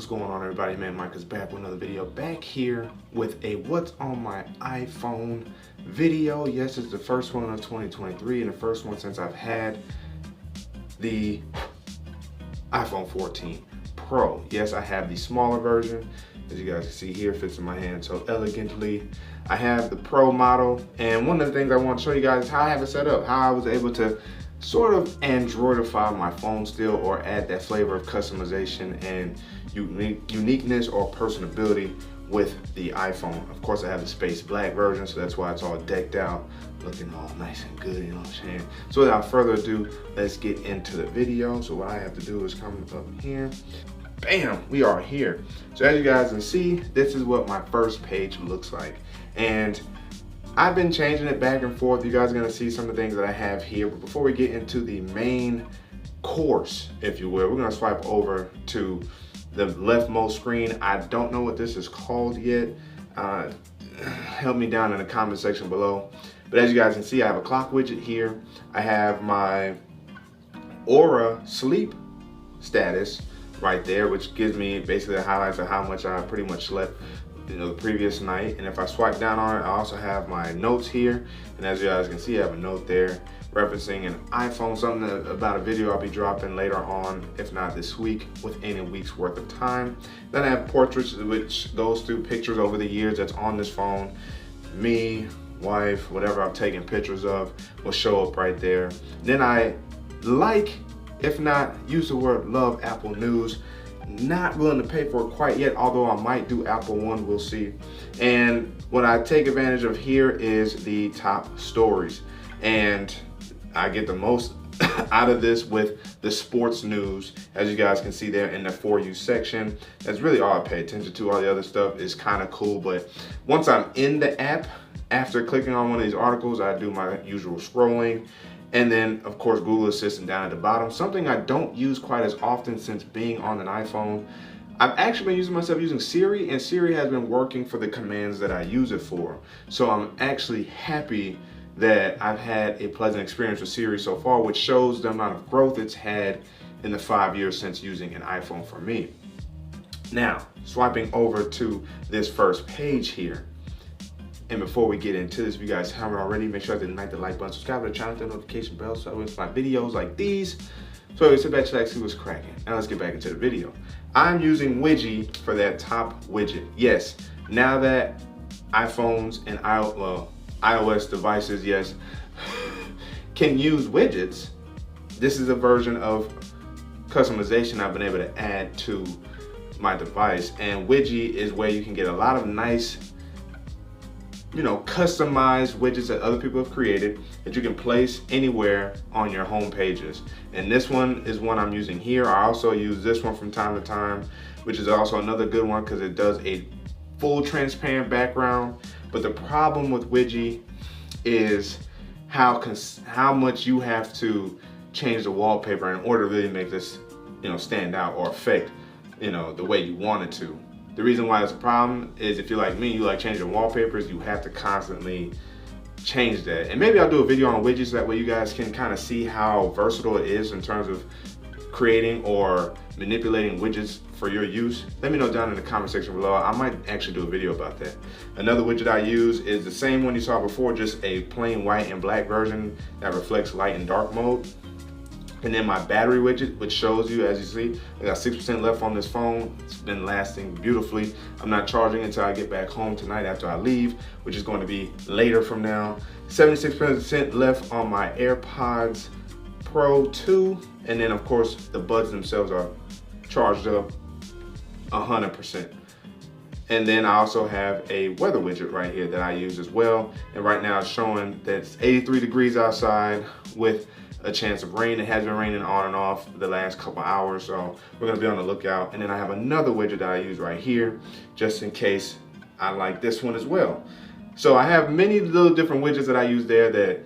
What's going on, everybody? Man, Micah's back with another video. Back here with a what's on my iPhone video. Yes, it's the first one of 2023 and the first one since I've had the iPhone 14 Pro. Yes, I have the smaller version. As you guys can see here, fits in my hand so elegantly. I have the Pro model, and one of the things I want to show you guys is how I have it set up, how I was able to sort of Androidify my phone still, or add that flavor of customization and uniqueness or personability with the iPhone. Of course, I have the space black version, so that's why it's all decked out, looking all nice and good, you know what I'm saying? So without further ado, let's get into the video. So what I have to do is come up here. Bam, we are here. So as you guys can see, this is what my first page looks like. And I've been changing it back and forth. You guys are gonna see some of the things that I have here. But before we get into the main course, if you will, we're gonna swipe over to the leftmost screen. I don't know what this is called yet. Help me down in the comment section below. But as you guys can see, I have a clock widget here. I have my Aura sleep status right there, which gives me basically the highlights of how much I pretty much slept, you know, the previous night. And if I swipe down on it, I also have my notes here. And as you guys can see, I have a note there referencing an iPhone, something about a video I'll be dropping later on, if not this week, within a week's worth of time. Then I have portraits, which goes through pictures over the years that's on this phone. Me, wife, whatever I've taken pictures of will show up right there. Then I if not use the word love, Apple News. Not willing to pay for it quite yet, although I might do Apple One, we'll see. And what I take advantage of here is the top stories. And I get the most out of this with the sports news, as you guys can see there in the For You section. That's really all I pay attention to. All the other stuff is kind of cool, but once I'm in the app, after clicking on one of these articles, I do my usual scrolling. And then, of course, Google Assistant down at the bottom, something I don't use quite as often since being on an iPhone. I've actually been using Siri, and Siri has been working for the commands that I use it for. So I'm actually happy that I've had a pleasant experience with Siri so far, which shows the amount of growth it's had in the 5 years since using an iPhone for me. Now, swiping over to this first page here. And before we get into this, if you guys haven't already, make sure to hit the like button, subscribe to the channel, hit the notification bell so I win my videos like these. So sit back, chillax, see what's cracking. Now let's get back into the video. I'm using Widget for that top widget. Yes, now that iPhones and iOS devices, yes, can use widgets, this is a version of customization I've been able to add to my device. And Widget is where you can get a lot of nice, you know, customized widgets that other people have created that you can place anywhere on your home pages. And this one is one I'm using here. I also use this one from time to time, which is also another good one because it does a full transparent background. But the problem with Widget is how much you have to change the wallpaper in order to really make this, you know, stand out or affect, you know, the way you want it to. The reason why it's a problem is if you're like me, you like changing wallpapers, you have to constantly change that. And maybe I'll do a video on widgets, that way you guys can kind of see how versatile it is in terms of creating or manipulating widgets for your use. Let me know down in the comment section below. I might actually do a video about that. Another widget I use is the same one you saw before, just a plain white and black version that reflects light and dark mode. And then my battery widget, which shows you, as you see, I got 6% left on this phone. It's been lasting beautifully. I'm not charging until I get back home tonight after I leave, which is going to be later from now. 76% left on my AirPods Pro 2. And then of course, the buds themselves are charged up 100%. And then I also have a weather widget right here that I use as well. And right now it's showing that it's 83 degrees outside with a chance of rain. It has been raining on and off the last couple hours, so we're gonna be on the lookout. And then I have another widget that I use right here, just in case I like this one as well. So I have many little different widgets that I use there that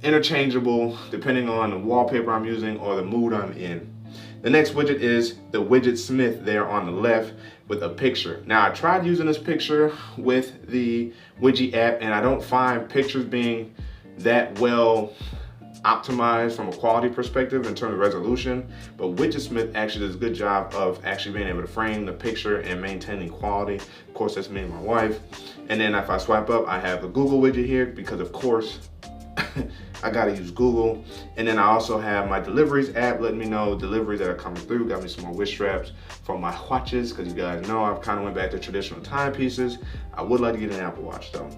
interchangeable depending on the wallpaper I'm using or the mood I'm in. The next widget is the Widget Smith there on the left with a picture. Now I tried using this picture with the Widget app, and I don't find pictures being that well optimized from a quality perspective in terms of resolution, but Widgetsmith actually does a good job of actually being able to frame the picture and maintaining quality. Of course, that's me and my wife. And then if I swipe up, I have a Google widget here because of course, I gotta use Google. And then I also have my deliveries app letting me know deliveries that are coming through. Got me some more wrist straps for my watches because you guys know I've kind of went back to traditional timepieces. I would like to get an Apple Watch though.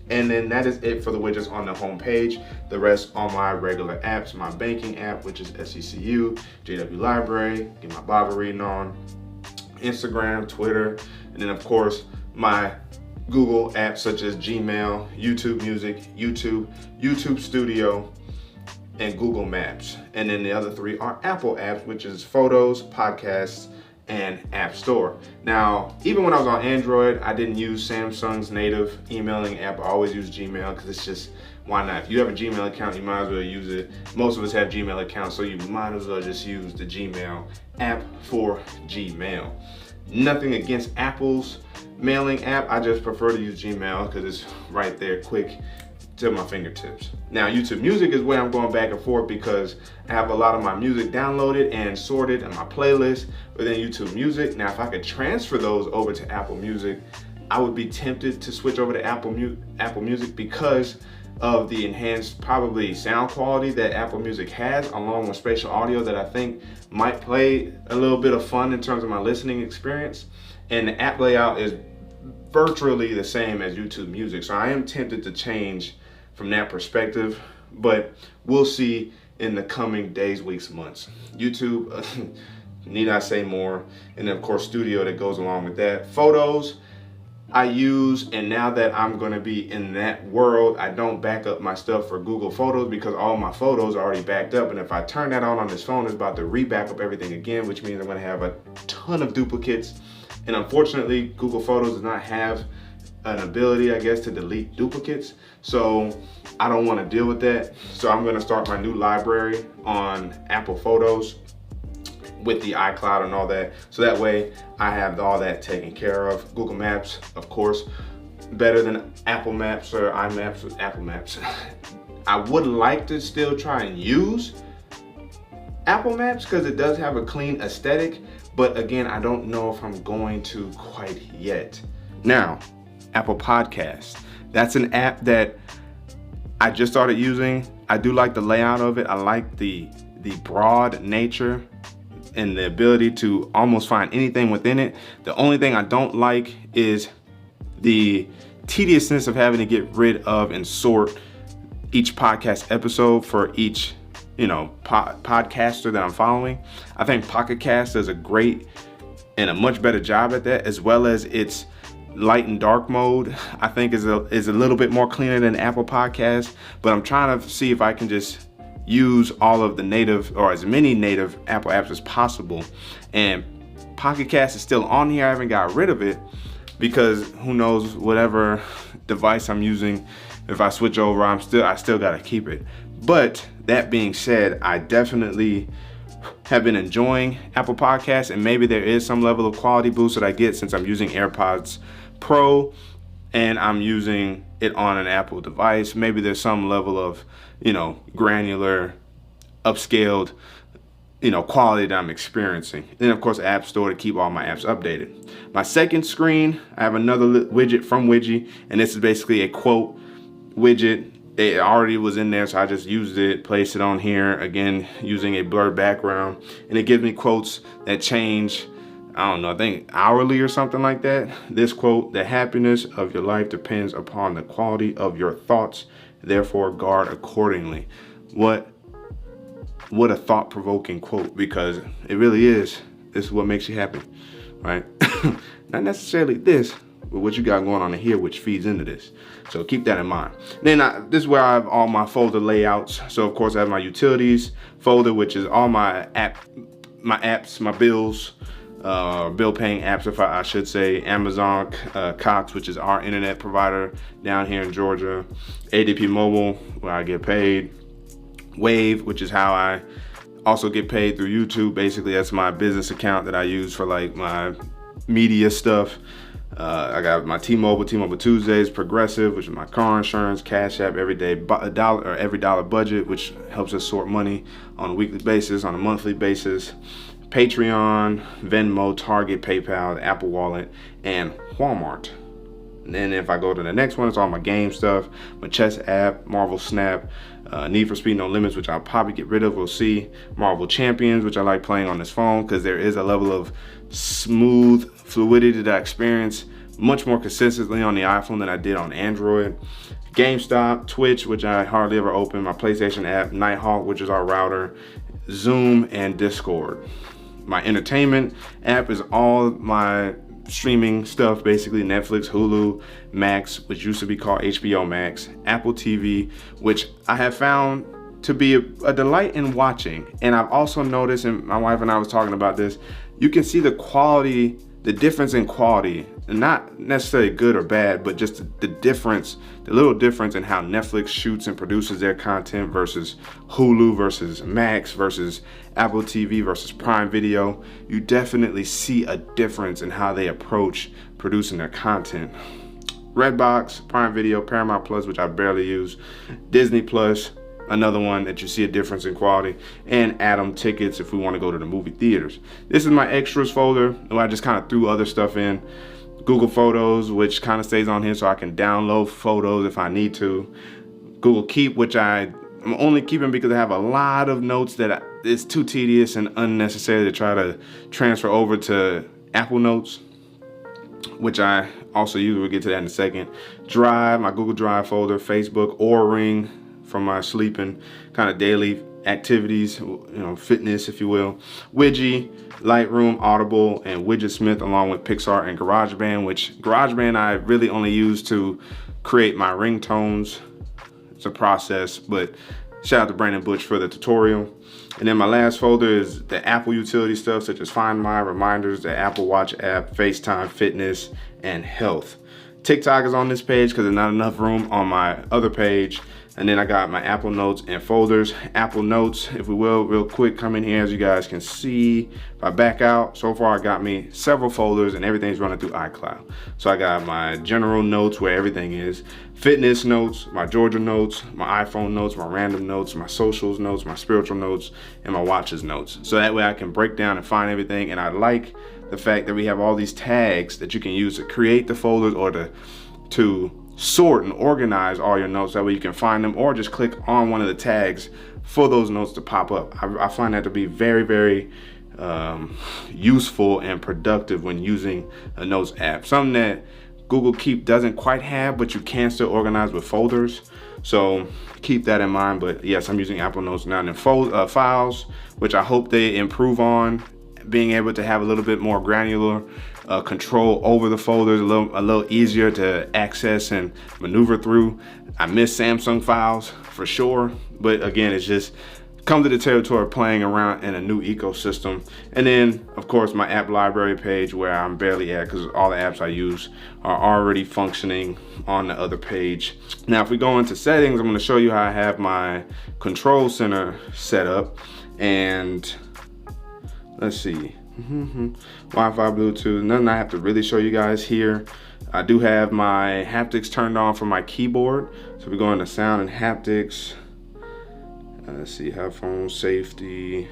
And then that is it for the widgets on the home page. The rest are my regular apps, my banking app, which is SECU, JW Library, get my Bible reading on, Instagram, Twitter, and then of course my Google apps such as Gmail, YouTube Music, YouTube Studio, and Google Maps. And then the other three are Apple apps, which is Photos, Podcasts, and App Store. Now, even when I was on Android, I didn't use Samsung's native emailing app. I always use Gmail because it's just, why not? If you have a Gmail account, you might as well use it. Most of us have Gmail accounts, so you might as well just use the Gmail app for Gmail. Nothing against Apple's mailing app. I just prefer to use Gmail because it's right there, quick to my fingertips. Now, YouTube Music is where I'm going back and forth because I have a lot of my music downloaded and sorted in my playlist within YouTube Music. Now, if I could transfer those over to Apple Music, I would be tempted to switch over to Apple Music because of the enhanced probably sound quality that Apple Music has, along with spatial audio that I think might play a little bit of fun in terms of my listening experience. And the app layout is virtually the same as YouTube Music. So I am tempted to change from that perspective, but we'll see in the coming days, weeks, months. YouTube, need I say more? And then of course Studio that goes along with that. Photos, I use, and now that I'm gonna be in that world, I don't back up my stuff for Google Photos because all my photos are already backed up. And if I turn that on this phone, it's about to re-back up everything again, which means I'm gonna have a ton of duplicates. And unfortunately, Google Photos does not have an ability, I guess, to delete duplicates. So I don't want to deal with that. So I'm going to start my new library on Apple Photos with the iCloud and all that. So that way I have all that taken care of. Google Maps, of course, better than Apple Maps or iMaps with Apple Maps. I would like to still try and use Apple Maps because it does have a clean aesthetic. But again, I don't know if I'm going to quite yet. Now, Apple Podcasts. That's an app that I just started using. I do like the layout of it. I like the broad nature and the ability to almost find anything within it. The only thing I don't like is the tediousness of having to get rid of and sort each podcast episode for each podcaster that I'm following. I think Pocket Cast does a great and a much better job at that, as well as its light and dark mode. I think is a little bit more cleaner than Apple Podcasts, but I'm trying to see if I can just use all of the native or as many native Apple apps as possible. And Pocket Cast is still on here. I haven't got rid of it because who knows, whatever device I'm using, if I switch over, I still gotta keep it. But that being said, I definitely have been enjoying Apple Podcasts, and maybe there is some level of quality boost that I get since I'm using AirPods Pro and I'm using it on an Apple device. Maybe there's some level of, granular, upscaled, quality that I'm experiencing. And then of course, App Store to keep all my apps updated. My second screen, I have another widget from Widget, and this is basically a quote widget. It already was in there, so I just used it, placed it on here, again, using a blurred background. And it gives me quotes that change, I don't know, I think hourly or something like that. This quote, "The happiness of your life depends upon the quality of your thoughts, therefore guard accordingly." What a thought-provoking quote, because it really is. This is what makes you happy, right? Not necessarily this, but what you got going on in here, which feeds into this. So keep that in mind. Then this is where I have all my folder layouts. So of course I have my utilities folder, which is all my apps, my bills, bill paying apps, if I should say. Amazon, Cox, which is our internet provider down here in Georgia. ADP Mobile, where I get paid. Wave, which is how I also get paid through YouTube. Basically, that's my business account that I use for like my media stuff. I got my T-Mobile Tuesdays, Progressive, which is my car insurance, Cash App, every dollar budget, which helps us sort money on a weekly basis, on a monthly basis, Patreon, Venmo, Target, PayPal, Apple Wallet, and Walmart. And then if I go to the next one, it's all my game stuff, my chess app, Marvel Snap, Need for Speed No Limits, which I'll probably get rid of, we'll see. Marvel Champions, which I like playing on this phone because there is a level of smooth fluidity that I experience much more consistently on the iPhone than I did on Android. GameStop, Twitch, which I hardly ever open, my PlayStation app, Nighthawk, which is our router, Zoom, and Discord. My entertainment app is all my streaming stuff, basically Netflix, Hulu, Max, which used to be called HBO Max, Apple TV, which I have found to be a delight in watching. And I've also noticed, and my wife and I was talking about this, you can see the quality, the difference in quality, and not necessarily good or bad, but just the difference, the little difference in how Netflix shoots and produces their content versus Hulu versus Max versus Apple TV versus Prime Video. You definitely see a difference in how they approach producing their content. Redbox, Prime Video, Paramount Plus, which I barely use, Disney Plus, another one that you see a difference in quality, and Atom tickets if we want to go to the movie theaters. This is my extras folder where I just kind of threw other stuff in. Google Photos, which kind of stays on here so I can download photos if I need to. Google Keep, which I'm only keeping because I have a lot of notes that it's too tedious and unnecessary to try to transfer over to Apple Notes, which I also use. We'll get to that in a second. Drive, my Google Drive folder, Facebook, Oura Ring from my sleeping kind of daily activities, fitness, if you will. Widget, Lightroom, Audible, and Widgetsmith, along with Pixar and GarageBand, which GarageBand I really only use to create my ringtones. It's a process, but shout out to Brandon Butch for the tutorial. And then my last folder is the Apple utility stuff, such as Find My, Reminders, the Apple Watch app, FaceTime, Fitness, and Health. TikTok is on this page because there's not enough room on my other page. And then I got my Apple Notes and folders. Apple Notes, if we will, real quick, come in here as you guys can see. If I back out, so far I got me several folders and everything's running through iCloud. So I got my general notes where everything is, fitness notes, my Georgia notes, my iPhone notes, my random notes, my socials notes, my spiritual notes, and my watches notes. So that way I can break down and find everything. And I like the fact that we have all these tags that you can use to create the folders or to sort and organize all your notes. That way you can find them or just click on one of the tags for those notes to pop up. I find that to be very, very useful and productive when using a notes app. Something that Google Keep doesn't quite have, but you can still organize with folders. So keep that in mind. But yes, I'm using Apple Notes now. And then files, which I hope they improve on, being able to have a little bit more granular control over the folders, a little easier to access and maneuver through. I miss Samsung files for sure, but again, it's just come to the territory of playing around in a new ecosystem. And then of course my app library page, where I'm barely at because all the apps I use are already functioning on the other page. Now if we go into settings, I'm going to show you how I have my control center set up. And let's see, Wi-Fi, Bluetooth, nothing I have to really show you guys here. I do have my haptics turned on for my keyboard. So we go into sound and haptics. Let's see, headphones, safety,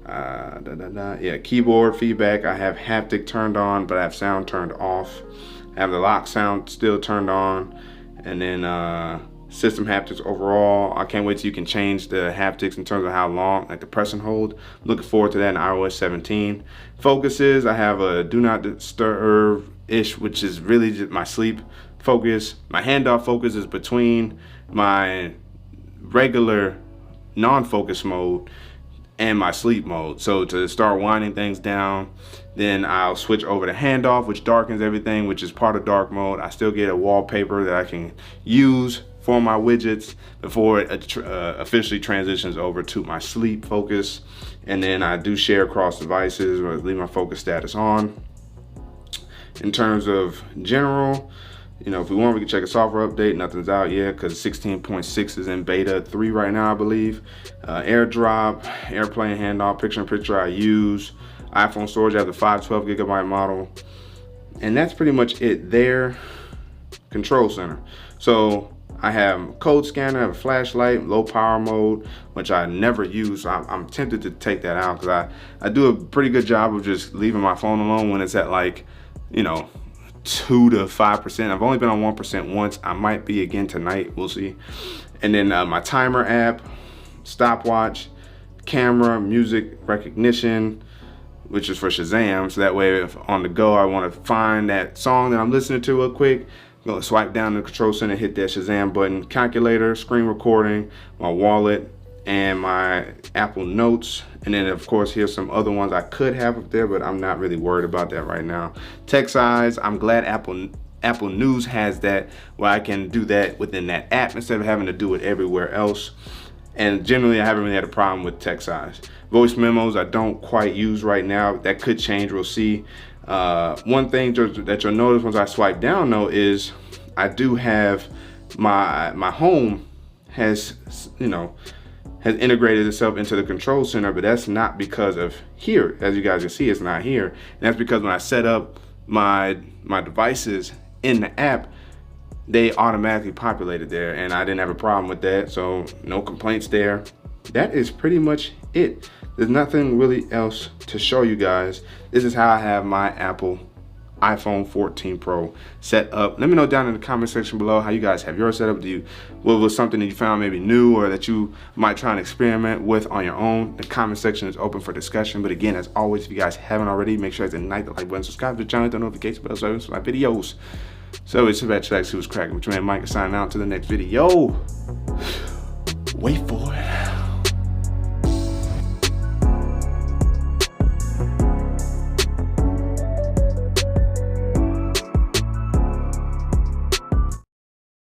yeah, keyboard feedback. I have haptic turned on, but I have sound turned off. I have the lock sound still turned on. And then system haptics overall, I can't wait till you can change the haptics in terms of how long, like the press and hold. Looking forward to that in iOS 17. Focuses, I have a do not disturb-ish, which is really just my sleep focus. My handoff focus is between my regular non-focus mode and my sleep mode. So to start winding things down, then I'll switch over to handoff, which darkens everything, which is part of dark mode. I still get a wallpaper that I can use for my widgets before it officially transitions over to my sleep focus. And then I do share across devices or leave my focus status on. In terms of general, if we want, we can check a software update. Nothing's out yet because 16.6 is in beta 3 right now, I believe. AirDrop, AirPlane handoff, picture-in-picture I use. iPhone storage, I have the 512 gigabyte model. And that's pretty much it there. Control center. So I have code scanner, I have a flashlight, low power mode, which I never use. I'm tempted to take that out because I do a pretty good job of just leaving my phone alone when it's at like, you know, 2 to 5%. I've only been on 1% once. I might be again tonight, we'll see. And then my timer app, stopwatch, camera, music recognition, which is for Shazam. So that way if on the go I want to find that song that I'm listening to real quick, I'm gonna swipe down the control center, hit that Shazam button. Calculator, screen recording, my wallet, and my Apple Notes. And then of course here's some other ones I could have up there, but I'm not really worried about that right now. Text size, I'm glad Apple News has that, where I can do that within that app instead of having to do it everywhere else. And generally I haven't really had a problem with text size. Voice memos I don't quite use right now. That could change, we'll see. One thing that you'll notice once I swipe down though is I do have my home has, you know, has integrated itself into the control center, but that's not because of here. As you guys can see, it's not here. And that's because when I set up my devices in the app, they automatically populated there, and I didn't have a problem with that, so no complaints there. That is pretty much it. There's nothing really else to show you guys. This is how I have my Apple iPhone 14 Pro set up. Let me know down in the comment section below how you guys have yours set up. What was something that you found maybe new or that you might try and experiment with on your own? The comment section is open for discussion. But again, as always, if you guys haven't already, make sure to ignite the like button, subscribe to the channel, hit the notification bell so for my videos. So it's about to see what's cracking. With your man Micah signing out to the next video. Wait for it.